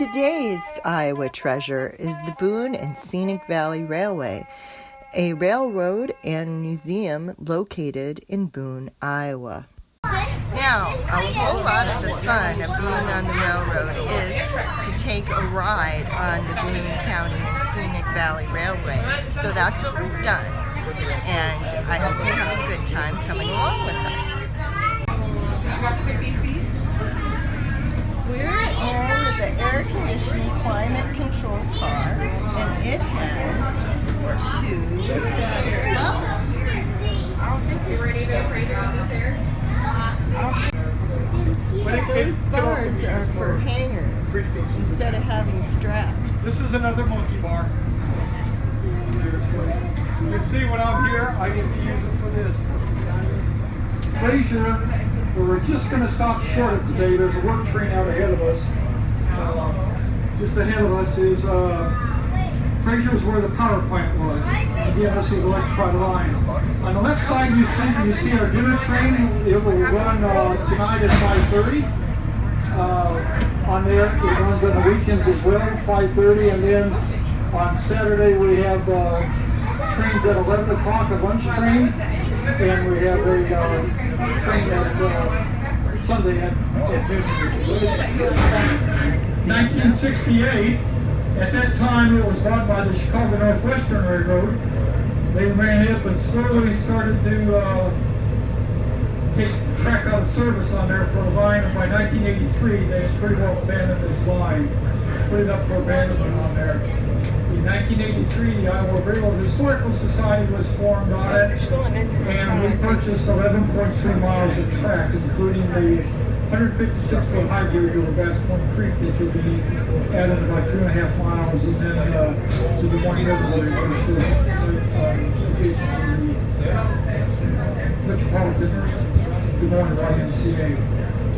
Today's Iowa treasure is the Boone and Scenic Valley Railway, a railroad and museum located in Boone, Iowa. Now, a whole lot of the fun of being on the railroad is to take a ride on the Boone County and Scenic Valley Railway. So that's what we've done, and I hope you have a good time coming along with us. We're in the air conditioning climate control car, and it has 2 levels. You ready to go crazy on this air? Those bars are for hangers instead of having straps. This is another monkey bar. You see when I'm here, I get to use it for this. Fraser, we're just going to stop short of today. There's a work train out ahead of us. Just ahead of us is Fraser is where the power plant was. Again, this is electrified line. On the left side, you see our dinner train. It will run tonight at 5:30. On there, it runs on the weekends as well, 5:30, and then on Saturday we have trains at 11 o'clock, a lunch train, and we have a train at Sunday at noon. 1968. At that time, it was bought by the Chicago Northwestern Railroad. They ran it, but slowly started to take track out of service on there for a line, and by 1983, they had pretty well abandoned this line, put it up for abandonment on there. In 1983, the Iowa Railroad Historical Society was formed on it, and we purchased 11.3 miles of track, including the 156-foot high gauge over Bass Point Creek that will be added about 2.5 miles, and then to the one river, which is adjacent to the Metropolitan Des Moines YMCA.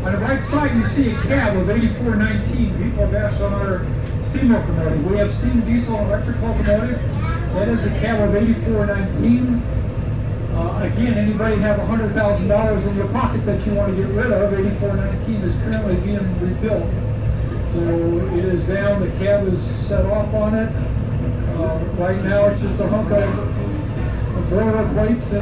On the right side, you see a cab of 8419. People have asked on our steam locomotive. We have steam, diesel, and electric locomotive. That is a cab of 8419. Again, anybody have $100,000 in your pocket that you want to get rid of, 8419 is currently being rebuilt. So it is down, the cab is set off on it. Right now it's just a hunk of boiler plates.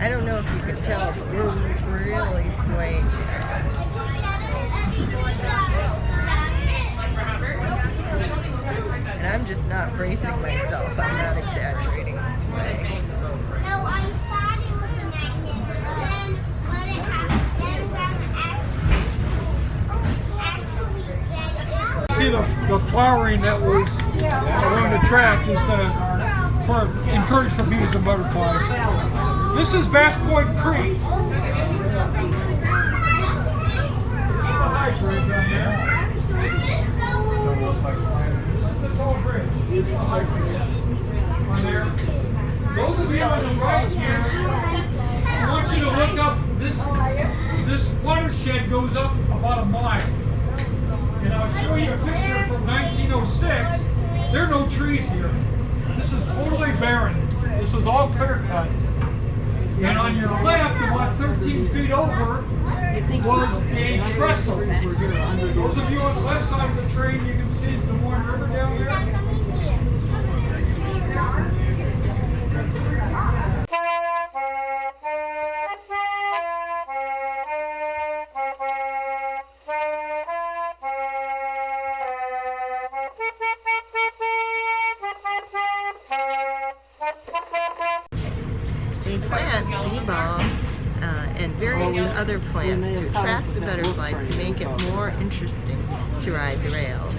I don't know if you can tell, but we're really swaying here. And I'm just not bracing myself. I'm not exaggerating the sway. No, I thought it was a magnet, but then what it happened, actually said it. See the flowering that was around the track is encouraged for bees and butterflies. This is Bass Point Creek. Those of you on the right here, I want you to look up this watershed goes up about a mile. And I'll show you a picture from 1906. There are no trees here. This is totally barren. This was all clear cut. And on your left, about 13 feet over, was a trestle. Those of you on the left side of the train, you can see the Warren River down there. They plant bee balm and various other plants to attract the butterflies to make it more interesting to ride the rails.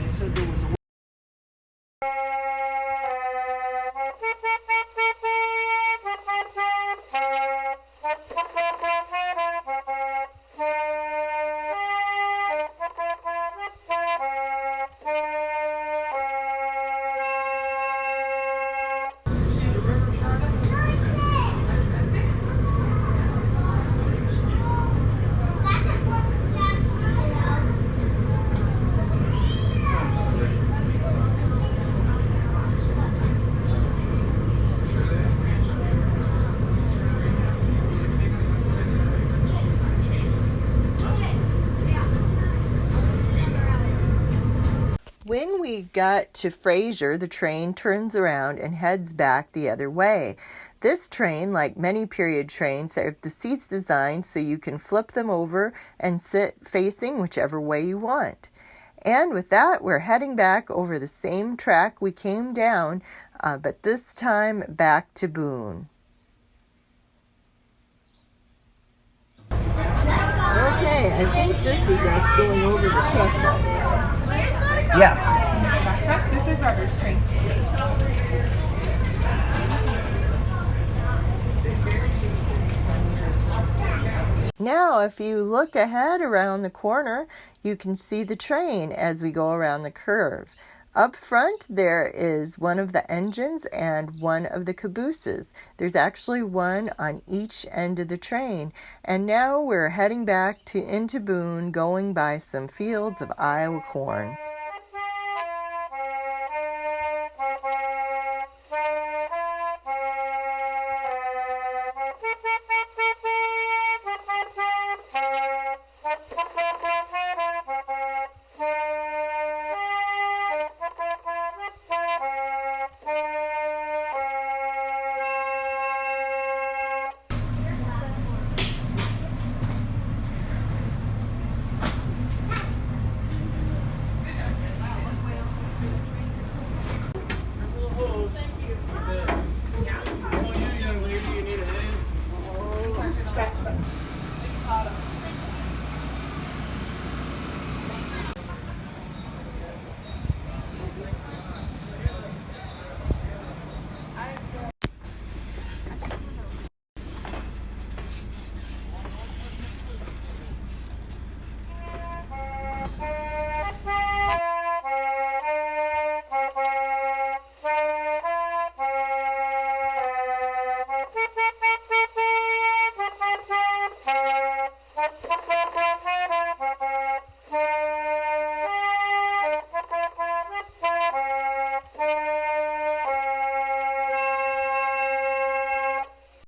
we got to Fraser, the train turns around and heads back the other way. This train, like many period trains, have the seats designed so you can flip them over and sit facing whichever way you want. And with that, we're heading back over the same track we came down, but this time back to Boone. Okay, I think this is us going over the trestle. Yes. This is Robert's train. Now, if you look ahead around the corner, you can see the train as we go around the curve. Up front, there is one of the engines and one of the cabooses. There's actually one on each end of the train. And now we're heading back into Boone, going by some fields of Iowa corn.